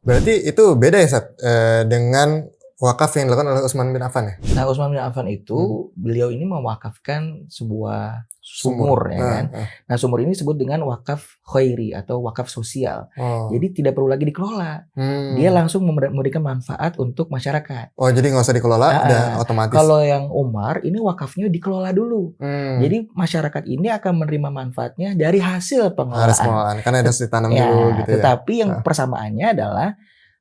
Berarti itu beda ya, Sat, dengan wakaf yang dilakukan oleh Utsman bin Affan ya? Nah, Utsman bin Affan itu beliau ini mewakafkan sebuah sumur ya kan. Nah, sumur ini disebut dengan wakaf khairi atau wakaf sosial. Jadi tidak perlu lagi dikelola. Dia langsung memberikan manfaat untuk masyarakat. Oh, jadi nggak usah dikelola, udah otomatis. Kalau yang Umar ini wakafnya dikelola dulu. Jadi masyarakat ini akan menerima manfaatnya dari hasil pengelolaan. Karena harus ditanam dulu gitu ya. Tetapi yang persamaannya adalah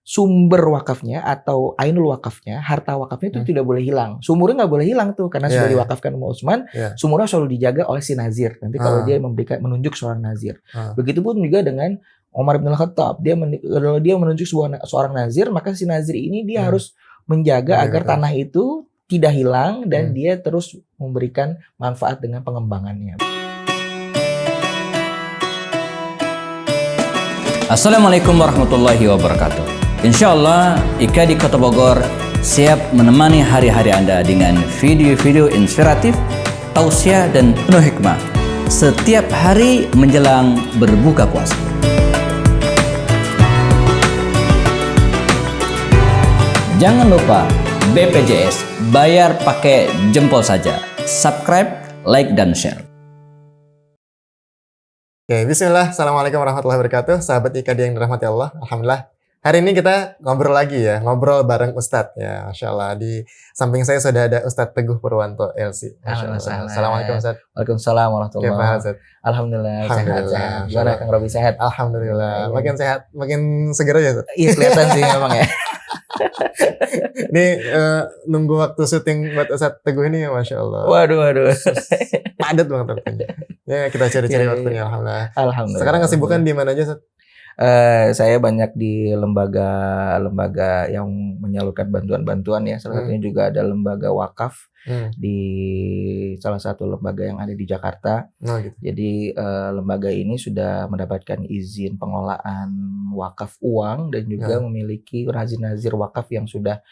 sumber wakafnya atau ainul wakafnya, harta wakafnya itu tidak boleh hilang. Sumurnya nggak boleh hilang tuh karena sudah diwakafkan sama Utsman. Sumurnya selalu dijaga oleh si nazir. Nanti kalau dia menunjuk seorang nazir. Begitupun juga dengan Umar bin Khattab. Kalau dia menunjuk seorang nazir, maka si nazir ini dia harus menjaga agar tanah itu tidak hilang dan dia terus memberikan manfaat dengan pengembangannya. Assalamualaikum warahmatullahi wabarakatuh. Insyaallah Ika di Kota Bogor siap menemani hari-hari Anda dengan video-video inspiratif, tausiah dan penuh hikmah setiap hari menjelang berbuka puasa. Jangan lupa BPJS, bayar pakai jempol saja. Subscribe, like dan share. Oke, bismillah. Assalamualaikum warahmatullahi wabarakatuh. Sahabat Ika yang dirahmati Allah. Alhamdulillah. Hari ini kita ngobrol lagi ya, ngobrol bareng Ustadz ya, Masya Allah. Di samping saya sudah ada Ustadz Teguh Purwanto LC. Assalamualaikum Ustadz. Waalaikumsalam warahmatullahi wabarakatuh. Alhamdulillah. Sehat. Gimana Kang Robi, sehat? Alhamdulillah. Makin sehat, makin seger aja Ustadz. Iya kelihatan sih memang ya. Ini nunggu waktu syuting buat Ustadz Teguh ini ya, Masya Allah. Waduh. Padat banget waktunya. Ya kita cari-cari waktunya, Alhamdulillah. Sekarang kesibukan di mana aja Ustadz? Saya banyak di lembaga yang menyalurkan bantuan-bantuan ya. Salah satunya juga ada lembaga wakaf di salah satu lembaga yang ada di Jakarta. Gitu. Jadi lembaga ini sudah mendapatkan izin pengelolaan wakaf uang dan juga memiliki nazir wakaf yang sudah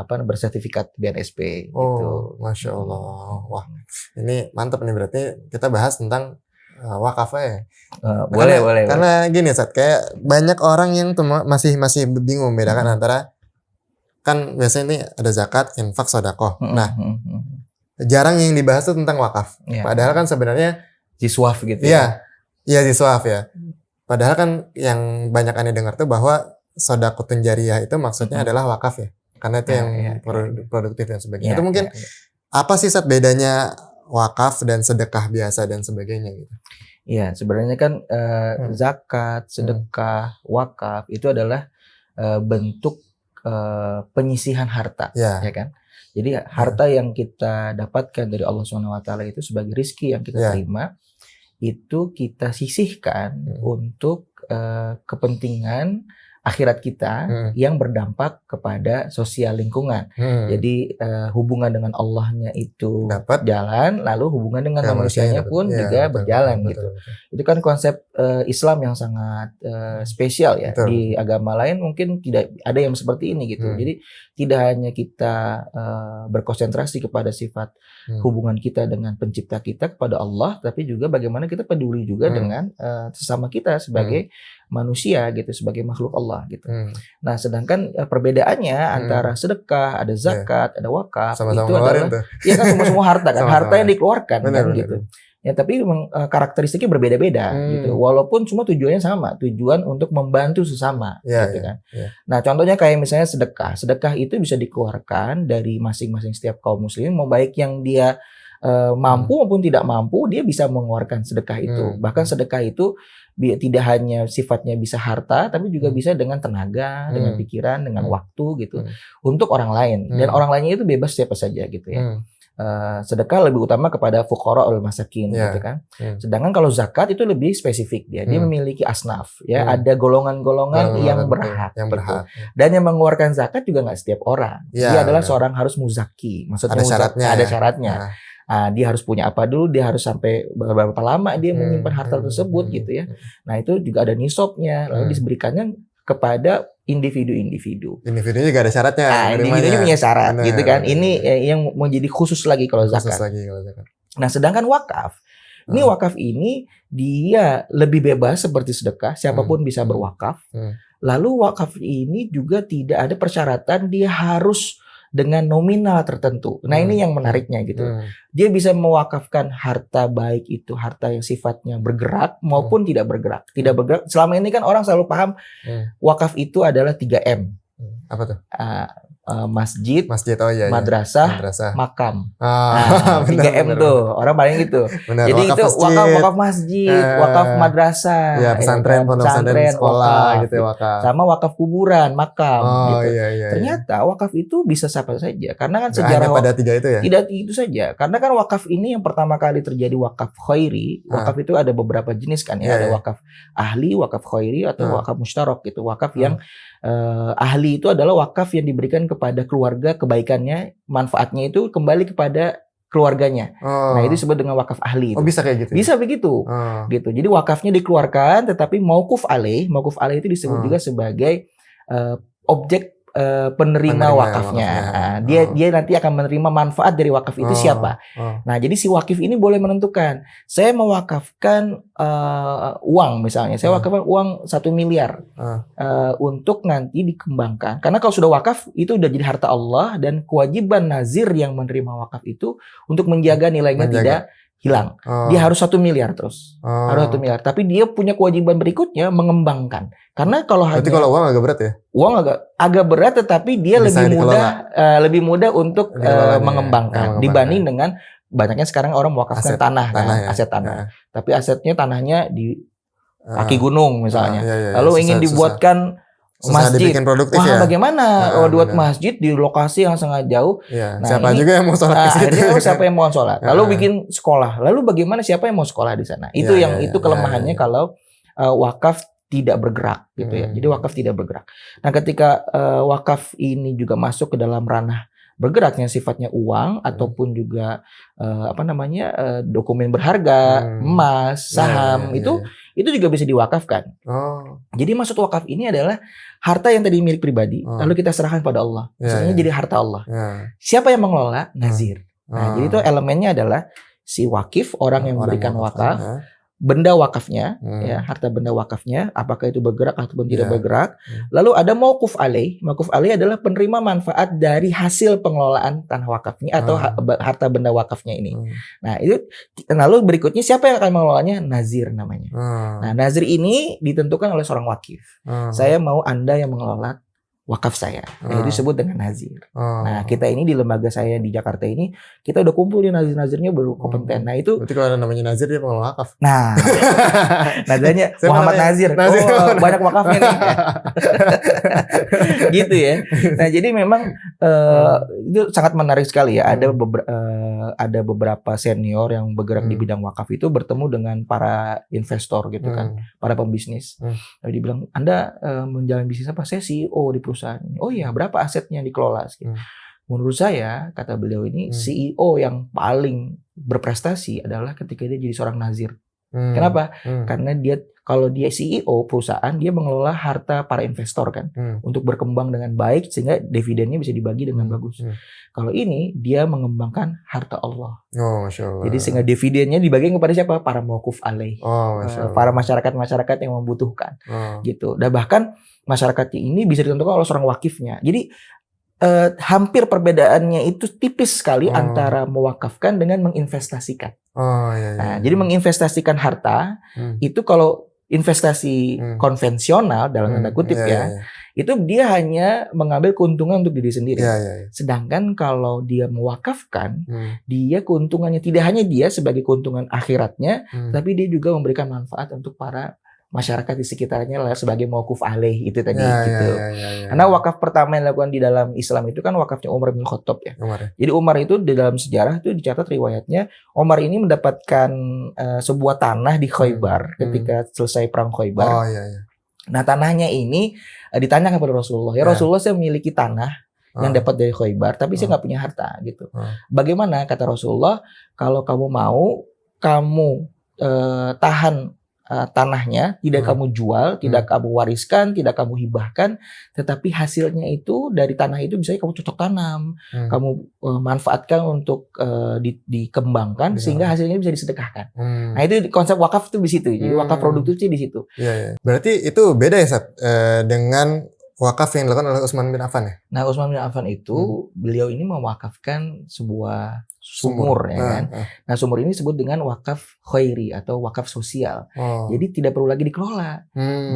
bersertifikat BNSP. Gitu. Masya Allah. Wah, ini mantap nih, berarti kita bahas tentang wakafnya ya. Boleh. Karena gini Ustadz, kayak banyak orang yang masih bingung membedakan antara, kan biasanya ini ada zakat, infak, sedekah. Nah, jarang yang dibahas tuh tentang wakaf. Padahal kan sebenarnya ziswaf gitu ya. Iya ziswaf ya. Padahal kan yang banyak Anda dengar tuh bahwa sedekahun jariyah itu maksudnya adalah wakaf ya. Karena itu yang produktif dan sebagainya. Itu mungkin apa sih Ustadz bedanya wakaf dan sedekah biasa dan sebagainya gitu? Iya, sebenarnya kan zakat, sedekah, wakaf itu adalah bentuk penyisihan harta, ya kan? Jadi harta yang kita dapatkan dari Allah SWT itu sebagai rizki yang kita terima, itu kita sisihkan untuk kepentingan akhirat kita yang berdampak kepada sosial lingkungan. Jadi hubungan dengan Allahnya itu jalan, lalu hubungan dengan manusianya pun juga berjalan gitu. Itu kan konsep Islam yang sangat spesial ya. Di agama lain mungkin tidak ada yang seperti ini gitu. Jadi tidak hanya kita berkonsentrasi kepada sifat hubungan kita dengan pencipta kita kepada Allah, tapi juga bagaimana kita peduli juga dengan sesama kita sebagai manusia gitu, sebagai makhluk Allah gitu. Nah, sedangkan perbedaannya antara sedekah, ada zakat, ada wakaf, sama-sama itu adalah ya kan semua harta kan, harta yang dikeluarkan kan gitu. Ya tapi memang karakteristiknya berbeda-beda gitu. Walaupun semua tujuannya sama, tujuan untuk membantu sesama gitu kan. Nah, contohnya kayak misalnya sedekah. Sedekah itu bisa dikeluarkan dari masing-masing setiap kaum muslimin, mau baik yang dia mampu maupun tidak mampu, dia bisa mengeluarkan sedekah itu. Bahkan sedekah itu tidak hanya sifatnya bisa harta, tapi juga bisa dengan tenaga, dengan pikiran, dengan waktu gitu, untuk orang lain. Dan orang lainnya itu bebas siapa saja gitu ya. Sedekah lebih utama kepada fuqara wal masakin gitu kan. Sedangkan kalau zakat itu lebih spesifik dia memiliki asnaf ya, ada golongan-golongan yang berhak. Gitu. Dan yang mengeluarkan zakat juga nggak setiap orang. Dia adalah seorang harus muzaki. Maksudnya ada syaratnya. Dia harus punya apa dulu, dia harus sampai berapa lama dia menyimpan harta tersebut gitu ya. Nah itu juga ada nisabnya, lalu diberikannya kepada individu-individu. Individunya juga ada syaratnya. Individunya punya syarat gitu kan. Ini yang mau jadi khusus lagi kalau zakat. Nah sedangkan wakaf, wakaf ini dia lebih bebas seperti sedekah, siapapun bisa berwakaf. Lalu wakaf ini juga tidak ada persyaratan dia harus dengan nominal tertentu. Nah ini yang menariknya gitu. Dia bisa mewakafkan harta, baik itu harta yang sifatnya bergerak maupun tidak bergerak. Tidak bergerak. Selama ini kan orang selalu paham wakaf itu adalah 3M. Apa tuh? Masjid, oh iya, madrasah, makam. Nah, 3M tuh, orang paling gitu. Benar, jadi itu wakaf masjid, wakaf madrasah, ya, pesantren, pondok pesantren, sekolah gitu ya, wakaf. Sama wakaf kuburan, makam. Gitu. Iya. Ternyata wakaf itu bisa siapa saja, karena kan nggak sejarah hanya pada 3 itu ya. Tidak itu saja, karena kan wakaf ini yang pertama kali terjadi wakaf khairi. Wakaf itu ada beberapa jenis kan ya, ada wakaf ahli, wakaf khairi atau wakaf mustarok gitu. Wakaf yang ahli itu adalah wakaf yang diberikan kepada keluarga, kebaikannya, manfaatnya itu kembali kepada keluarganya. Nah, itu disebut dengan wakaf ahli. Bisa kayak gitu. Bisa begitu. Gitu. Jadi wakafnya dikeluarkan, tetapi mauquf alaih itu disebut juga sebagai objek penerima wakafnya. Nah, dia nanti akan menerima manfaat dari wakaf itu siapa. Nah, jadi si wakif ini boleh menentukan, saya mewakafkan uang misalnya, saya wakafkan uang 1 miliar untuk nanti dikembangkan. Karena kalau sudah wakaf itu udah jadi harta Allah, dan kewajiban nazir yang menerima wakaf itu untuk menjaga nilainya tidak hilang. Dia harus 1 miliar terus. Harus 1 miliar. Tapi dia punya kewajiban berikutnya mengembangkan. Karena kalau berarti kalau uang agak berat ya? Uang agak berat, tetapi dia lebih mudah untuk mengembangkan dibanding dengan banyaknya sekarang orang mewakafkan tanah ya. Aset tanah. Tapi asetnya tanahnya di kaki gunung misalnya. Lalu ingin dibuatkan masjid, produktif bagaimana buat masjid di lokasi yang sangat jauh? Nah, siapa juga yang mau sholat di situ? Siapa yang mau sholat? Lalu bikin sekolah. Lalu bagaimana siapa yang mau sekolah di sana? Itu itu kelemahannya kalau wakaf tidak bergerak gitu ya. Jadi wakaf tidak bergerak. Nah, ketika wakaf ini juga masuk ke dalam ranah bergerak yang sifatnya uang ataupun juga dokumen berharga, emas, saham, itu juga bisa diwakafkan. Jadi maksud wakaf ini adalah harta yang tadi milik pribadi, lalu kita serahkan pada Allah. Maksudnya jadi harta Allah. Siapa yang mengelola? Nazir. Nah, jadi itu elemennya adalah si wakif, orang yang memberikan wakaf, benda wakafnya, ya, harta benda wakafnya, apakah itu bergerak ataupun tidak bergerak. Lalu ada mauquf alaih. Mauquf alaih adalah penerima manfaat dari hasil pengelolaan tanah wakafnya atau harta benda wakafnya ini. Nah, itu lalu berikutnya siapa yang akan mengelolanya? Nazir namanya. Nah, nazir ini ditentukan oleh seorang wakif. Saya mau Anda yang mengelola wakaf saya. Itu disebut dengan nazir. Nah, kita ini di lembaga saya di Jakarta ini, kita udah kumpul nih nazir-nazirnya berkompeten. Nah, itu berarti kalau ada namanya nazir dia pengelola wakaf. Nah, nazarnya Muhammad Nazir. Banyak wakafnya nih. Gitu ya. Nah, jadi memang itu sangat menarik sekali ya. Ada beberapa senior yang bergerak di bidang wakaf itu bertemu dengan para investor gitu kan, para pembisnis. Lalu dibilang, Anda menjalani bisnis apa? Saya CEO di perusahaan ini. Oh iya, berapa asetnya yang dikelola? Menurut saya, kata beliau ini, CEO yang paling berprestasi adalah ketika dia jadi seorang nazir. Kenapa? Karena kalau dia CEO perusahaan, dia mengelola harta para investor kan, untuk berkembang dengan baik sehingga dividennya bisa dibagi dengan bagus. Kalau ini dia mengembangkan harta Allah. Masya Allah. Jadi sehingga dividennya dibagi kepada siapa? Para mauquf alaih. Para masyarakat yang membutuhkan. Gitu. Dan bahkan masyarakat ini bisa ditentukan oleh seorang wakifnya. Jadi hampir perbedaannya itu tipis sekali antara mewakafkan dengan menginvestasikan. Nah, jadi menginvestasikan harta itu kalau investasi konvensional dalam tanda kutip itu dia hanya mengambil keuntungan untuk diri sendiri. Sedangkan kalau dia mewakafkan, dia keuntungannya tidak hanya dia sebagai keuntungan akhiratnya, tapi dia juga memberikan manfaat untuk para masyarakat di sekitarnya lah sebagai mauquf alaih itu tadi gitu. Karena wakaf pertama yang dilakukan di dalam Islam itu kan wakafnya Umar bin Khattab ya. Jadi Umar itu di dalam sejarah itu dicatat riwayatnya Umar ini mendapatkan sebuah tanah di Khaybar ketika selesai perang Khaybar. Nah, tanahnya ini ditanyakan kepada Rasulullah. Ya Rasulullah, saya memiliki tanah yang dapat dari Khaybar, tapi saya nggak punya harta gitu. Bagaimana, kata Rasulullah, kalau kamu mau, kamu tahan tanahnya, tidak kamu jual, tidak kamu wariskan, tidak kamu hibahkan, tetapi hasilnya itu dari tanah itu bisa kamu cocok tanam, kamu manfaatkan untuk dikembangkan sehingga hasilnya bisa disedekahkan. Nah itu konsep wakaf itu di situ, jadi wakaf produktif di situ. Iya. Berarti itu beda ya Sat, dengan wakaf yang dilakukan oleh Utsman bin Affan ya? Nah Utsman bin Affan itu beliau ini mewakafkan sebuah sumur ya kan. Nah sumur ini disebut dengan wakaf khairi atau wakaf sosial. Jadi tidak perlu lagi dikelola.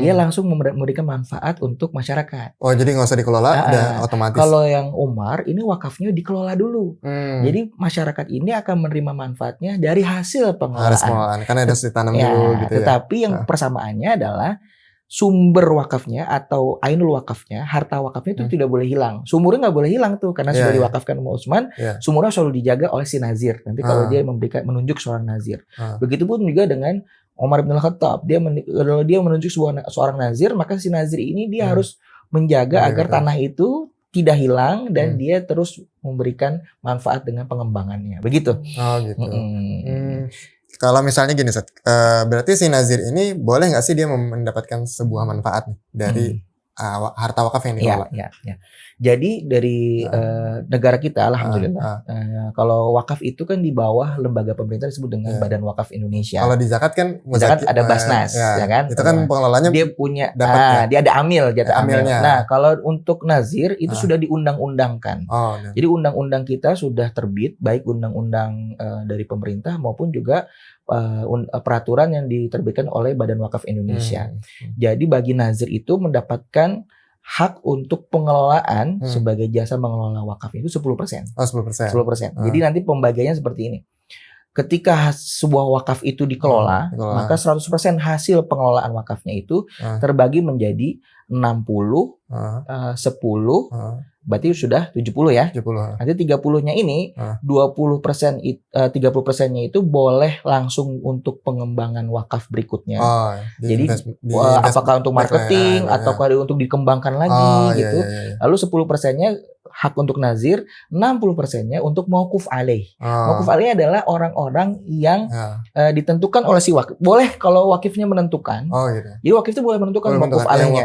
Dia langsung memberikan manfaat untuk masyarakat. Oh jadi nggak usah dikelola, udah otomatis. Kalau yang Umar ini wakafnya dikelola dulu. Jadi masyarakat ini akan menerima manfaatnya dari hasil pengelolaan. Karena harus ditanam dulu gitu ya. Tetapi yang persamaannya adalah sumber wakafnya atau ainul wakafnya, harta wakafnya itu tidak boleh hilang. Sumurnya nggak boleh hilang tuh karena sudah diwakafkan sama Utsman. Sumurnya selalu dijaga oleh si nazir. Nanti kalau dia menunjuk seorang nazir. Begitupun juga dengan Umar bin Khattab. Kalau dia menunjuk seorang nazir, maka si nazir ini dia harus menjaga agar tanah itu tidak hilang dan dia terus memberikan manfaat dengan pengembangannya. Begitu. Oh gitu. Kalau misalnya gini, Sat, berarti si nazir ini boleh nggak sih dia mendapatkan sebuah manfaat nih dari harta wakaf yang dikelola? Ya. Jadi dari negara kita, alhamdulillah, kalau wakaf itu kan di bawah lembaga pemerintah disebut dengan Badan Wakaf Indonesia. Kalau di zakat kan, zakat ada Basnas, ya kan? Itu kan pengelolanya dia punya, dia ada jatah amilnya. Nah, kalau untuk nazir itu sudah diundang-undangkan. Jadi undang-undang kita sudah terbit, baik undang-undang dari pemerintah maupun juga peraturan yang diterbitkan oleh Badan Wakaf Indonesia. Jadi bagi nazir itu mendapatkan hak untuk pengelolaan sebagai jasa mengelola wakaf itu 10%. 10%. Jadi nanti pembagiannya seperti ini. Ketika sebuah wakaf itu dikelola, maka 100% hasil pengelolaan wakafnya itu terbagi menjadi 60, 10, berarti sudah 70 ya. 70. Nanti 30-nya ini 30%nya itu boleh langsung untuk pengembangan wakaf berikutnya. Jadi apakah untuk marketing ataukah untuk dikembangkan lagi gitu. Lalu 10%-nya hak untuk nazir, 60%-nya untuk mauquf alaih. Mauquf alaih adalah orang-orang yang ditentukan oleh si wakif. Boleh kalau wakifnya menentukan. Jadi wakif itu boleh menentukan mauquf alaihnya.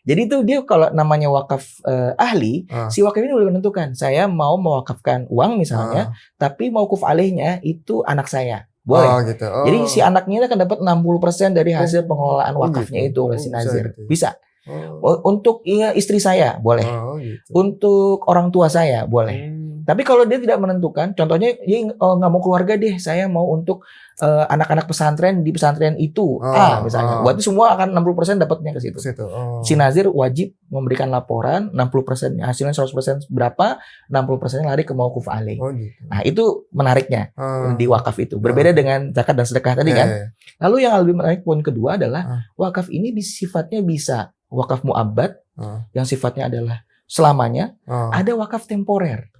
Jadi itu dia kalau namanya wakaf ahli, si wakif ini boleh menentukan. Saya mau mewakafkan uang misalnya, tapi mauquf alaihnya itu anak saya. Boleh. Jadi si anaknya akan dapat 60% dari hasil pengelolaan wakafnya itu oleh si nazir. Bisa. Untuk istri saya boleh, untuk orang tua saya boleh. Tapi kalau dia tidak menentukan, contohnya dia nggak mau keluarga deh, saya mau untuk anak-anak pesantren di pesantren itu, misalnya, berarti semua akan 60% dapatnya ke situ. Si nazir wajib memberikan laporan 60% hasilnya 100% berapa, 60% lari ke mauquf alaih. Nah itu menariknya di wakaf itu, berbeda dengan zakat dan sedekah tadi kan. Lalu yang lebih menarik poin kedua adalah wakaf ini sifatnya bisa wakaf mu'abbad yang sifatnya adalah selamanya, ada wakaf temporer.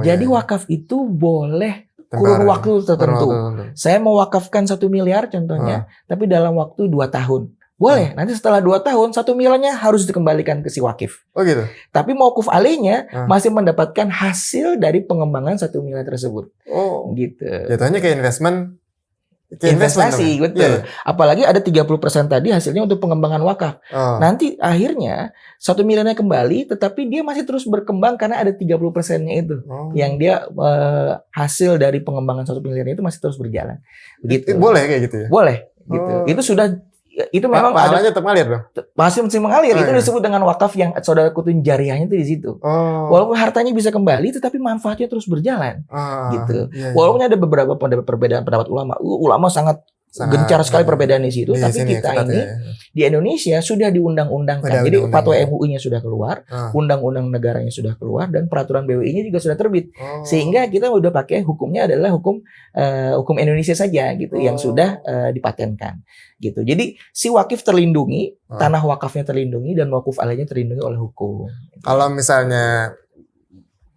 Jadi wakaf itu boleh kurun waktu tertentu. Saya mau wakafkan 1 miliar contohnya, tapi dalam waktu 2 tahun. Boleh, nanti setelah 2 tahun 1 miliarnya harus dikembalikan ke si wakif. Gitu. Tapi mauquf alaihnya masih mendapatkan hasil dari pengembangan 1 miliar tersebut. Gitu. Jatuhnya kayak investasi, betul. Apalagi ada 30% tadi hasilnya untuk pengembangan wakaf. Nanti akhirnya 1 miliarnya kembali, tetapi dia masih terus berkembang karena ada 30%-nya itu. Yang dia hasil dari pengembangan 1 miliarnya itu masih terus berjalan. Begitu. Boleh kayak gitu ya? Boleh, gitu. Itu sudah itu memang pahalanya tetap ngalir dong. Masih mengalir. Itu disebut dengan wakaf yang saudara kutun jariahnya itu di situ. Walaupun hartanya bisa kembali, tetapi manfaatnya terus berjalan. Gitu. Walaupun ada beberapa perbedaan pendapat ulama. Ulama sangat gencar sekali perbedaan di situ. Tapi kita ini di Indonesia sudah diundang-undangkan. Jadi fatwa MUI-nya sudah keluar, undang-undang negaranya sudah keluar, dan peraturan BWI-nya juga sudah terbit. Sehingga kita udah pakai hukumnya adalah hukum Indonesia saja gitu, yang sudah dipatenkan. Gitu. Jadi si wakif terlindungi, tanah wakafnya terlindungi, dan mauquf alaihnya terlindungi oleh hukum. Kalau misalnya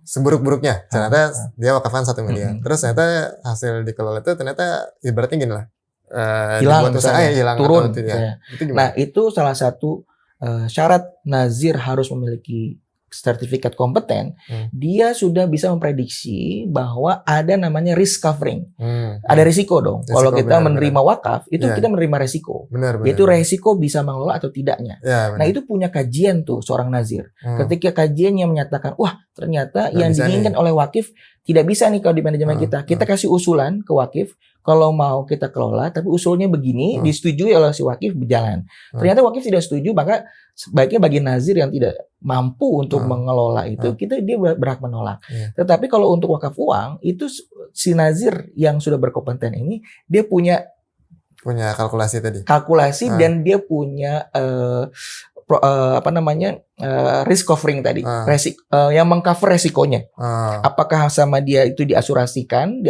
seburuk-buruknya, ternyata dia wakafkan 1 miliar. Terus ternyata hasil dikelola itu ternyata ibaratnya gini lah. Hilang, turun. Itu nah itu salah satu syarat nazir harus memiliki sertifikat kompeten, dia sudah bisa memprediksi bahwa ada namanya risk covering. Ada risiko dong. Kalau kita menerima wakaf, itu kita menerima risiko. Yaitu risiko bisa mengelola atau tidaknya. Nah, itu punya kajian tuh seorang nazir. Ketika kajiannya menyatakan, wah ternyata yang diinginkan oleh wakif tidak bisa nih kalau di manajemen kita. Kita kasih usulan ke wakif, kalau mau kita kelola, tapi usulnya begini, disetujui oleh si wakif, berjalan. Ternyata wakif tidak setuju, maka sebaiknya bagi nazir yang tidak mampu untuk mengelola itu, dia berhak menolak. Tetapi kalau untuk wakaf uang, itu si nazir yang sudah berkompeten ini, dia punya kalkulasi tadi. Dan dia punya risk covering tadi, yang mengcover resikonya. Apakah sama dia itu diasuransikan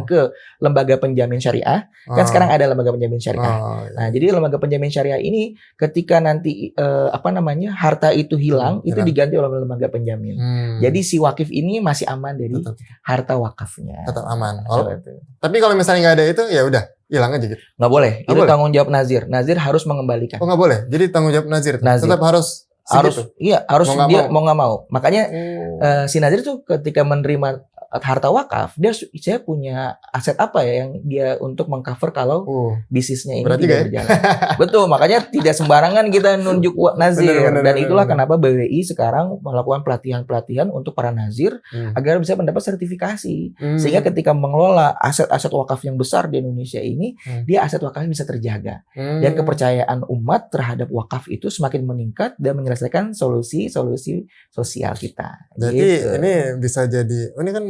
ke lembaga penjamin syariah? Kan sekarang ada lembaga penjamin syariah. Nah, jadi lembaga penjamin syariah ini ketika nanti harta itu hilang, itu diganti oleh lembaga penjamin. Jadi si wakif ini masih aman dari harta wakafnya. Tetap aman. Tapi kalau misalnya nggak ada itu, ya udah hilang aja gitu. Nggak boleh. Itu tanggung jawab nazir. Nazir harus mengembalikan. Oh, nggak boleh. Jadi tanggung jawab nazir. Tetap harus mau nggak mau. Makanya si nazir tuh ketika menerima harta wakaf, saya punya aset apa ya yang dia untuk mengcover kalau bisnisnya ini tidak berjalan. Betul, makanya tidak sembarangan kita nunjuk nazir. Dan itulah kenapa BWI sekarang melakukan pelatihan-pelatihan untuk para nazir agar bisa mendapat sertifikasi. Sehingga ketika mengelola aset-aset wakaf yang besar di Indonesia ini, dia aset wakafnya bisa terjaga. Dan kepercayaan umat terhadap wakaf itu semakin meningkat dan menyelesaikan solusi-solusi sosial kita. Jadi gitu. Ini bisa jadi, ini kan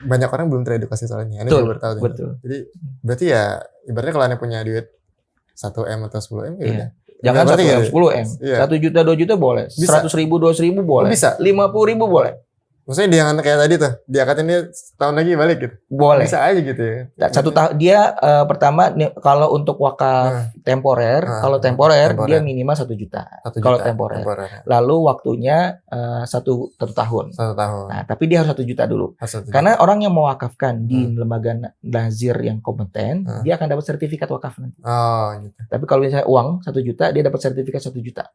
banyak orang belum teredukasi soalnya. Ini baru tahu. Betul. Jadi berarti ya ibaratnya kalau Anda punya duit 1M atau 10M ya udah. Jangan 1M, 10M. 1 juta, 2 juta boleh. 100 ribu, 200 ribu boleh. Bisa. 50 ribu boleh. Maksudnya dia yang kayak tadi tuh, dia katanya setahun lagi balik gitu. Boleh. Bisa aja gitu ya. Satu tahun dia pertama kalau untuk wakaf temporer, dia minimal 1 juta. Kalau temporer. Lalu waktunya 1 tahun. 1 tahun. Nah, tapi dia harus 1 juta dulu. Karena orang yang mewakafkan di lembaga nazir yang kompeten, dia akan dapat sertifikat wakaf nanti. Oh, gitu. Tapi kalau misalnya uang 1 juta, dia dapat sertifikat 1 juta.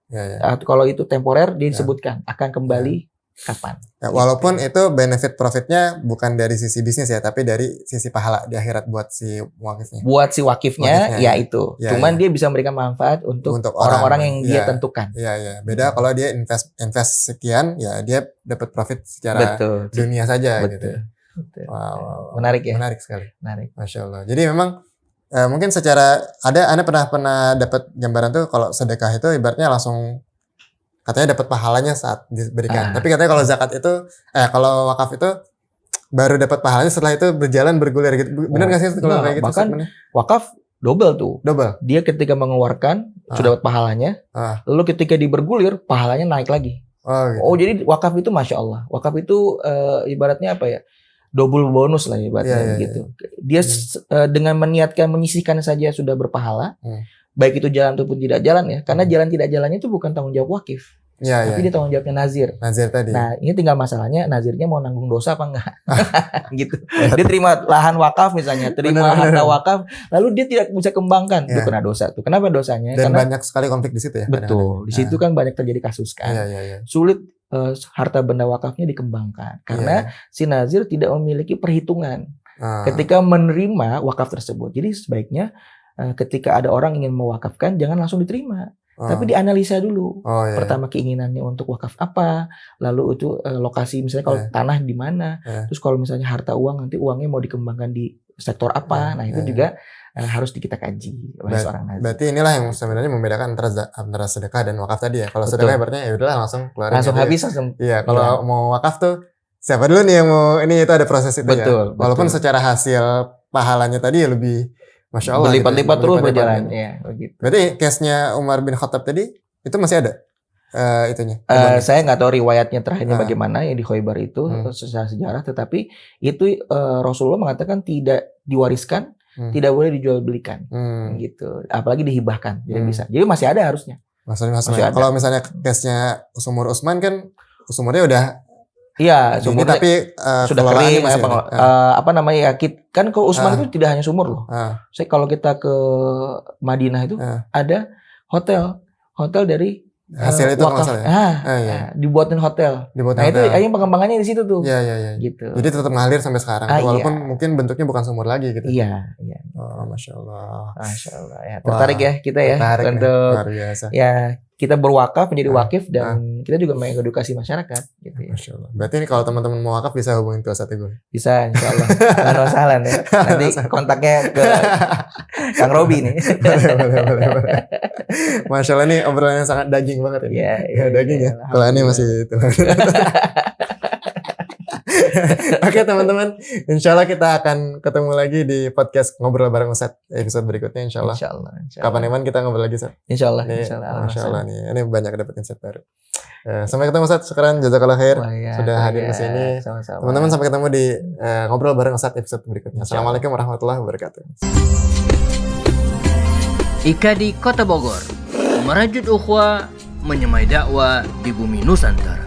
Kalau itu temporer, dia disebutkan akan kembali kapan. Ya, walaupun itu benefit profitnya bukan dari sisi bisnis ya, tapi dari sisi pahala di akhirat buat si wakifnya. Buat si wakifnya ya itu. Cuman dia bisa memberikan manfaat untuk orang-orang yang dia tentukan. Iya. Beda kalau dia invest sekian, ya dia dapat profit secara dunia saja gitu. Wow. Menarik ya. Menarik sekali. Menarik. Masya Allah. Jadi memang mungkin secara Anda pernah dapat gambaran tuh kalau sedekah itu ibaratnya langsung katanya dapat pahalanya saat diberikan. Tapi katanya kalau zakat itu, kalau wakaf itu baru dapat pahalanya setelah itu bergulir gitu. Benar nggak sih kalau kayak gitu? Bahkan wakaf double tuh. Dia ketika mengeluarkan sudah dapat pahalanya, lalu ketika bergulir pahalanya naik lagi. Jadi wakaf itu masya Allah. Wakaf itu ibaratnya apa ya? Double bonus lah ibaratnya gitu. Dia dengan menyisihkan saja sudah berpahala. Baik itu jalan ataupun tidak jalan ya, karena jalan tidak jalannya itu bukan tanggung jawab wakif, tapi dia tanggung jawabnya nazir. Nazir tadi. Nah ini tinggal masalahnya nazirnya mau nanggung dosa apa enggak, gitu. Dia terima lahan wakaf misalnya, terima harta wakaf, lalu dia tidak bisa kembangkan, itu kena dosa tuh. Kenapa dosanya? Dan karena banyak sekali konflik di situ ya. Betul, di situ kan banyak terjadi kasus kan. Sulit harta benda wakafnya dikembangkan karena si nazir tidak memiliki perhitungan ketika menerima wakaf tersebut. Jadi sebaiknya ketika ada orang ingin mewakafkan, jangan langsung diterima, tapi dianalisa dulu. Pertama keinginannya untuk wakaf apa, lalu itu lokasi misalnya kalau tanah di mana, terus kalau misalnya harta uang nanti uangnya mau dikembangkan di sektor apa, nah itu juga harus kita kaji oleh seorang nazir. Berarti inilah yang sebenarnya membedakan antara sedekah dan wakaf tadi ya. Kalau sedekah berarti ya udahlah langsung keluarin. Langsung habis langsung. Iya, kalau mau wakaf tuh siapa dulu nih yang mau itu ada proses itu ya. Walaupun secara hasil pahalanya tadi ya lebih Masya Allah. Berlipat-lipat terus berjalan. Ya, begitu. Berarti case-nya Umar bin Khattab tadi itu masih ada itunya? Saya nggak tahu riwayatnya terakhirnya bagaimana yang di Khaybar itu secara sejarah, tetapi itu Rasulullah mengatakan tidak diwariskan, tidak boleh dijual belikan, gitu. Apalagi dihibahkan, tidak bisa. Jadi masih ada harusnya. Masih ada. Kalau misalnya case-nya Sumur Utsman kan sumurnya udah sumur tapi sudah kering kan ke Utsman itu tidak hanya sumur loh. Saya kalau kita ke Madinah itu ada hotel dari hasil itu wakaf. Dibuatin hotel. Nah itu yang pengembangannya di situ tuh. Iya. Gitu. Jadi tetap ngalir sampai sekarang, walaupun mungkin bentuknya bukan sumur lagi gitu. Iya. Oh, Masya Allah. Ya, tertarik ya kita ya untuk luar biasa. Ya kita berwakaf menjadi wakif dan kita juga mengedukasi masyarakat gitu ya. Masya Allah. Berarti ini kalau teman-teman mau wakaf bisa hubungin Tua Ustadz Teguh. Bisa, insya Allah. Salam ya. Nanti kontaknya ke Kang Robi nih. Boleh. Masya Allah, ini obrolannya sangat daging banget ini. Iya, daging ya. Kalau ini masih itu. Oke teman-teman, insya Allah kita akan ketemu lagi di podcast Ngobrol Bareng Ustadz episode berikutnya insya Allah. Kapan Iman kita ngobrol lagi Ustadz? Insya Allah. Masya Allah nih, ini banyak dapat insight baru. Sampai ketemu Ustadz, sekarang jazakallah khair sudah hadir ke sini. Teman-teman sampai ketemu di Ngobrol Bareng Ustadz episode berikutnya. Assalamualaikum warahmatullahi wabarakatuh. IKADI Kota Bogor, merajut ukhuwah, menyemai dakwah di bumi Nusantara.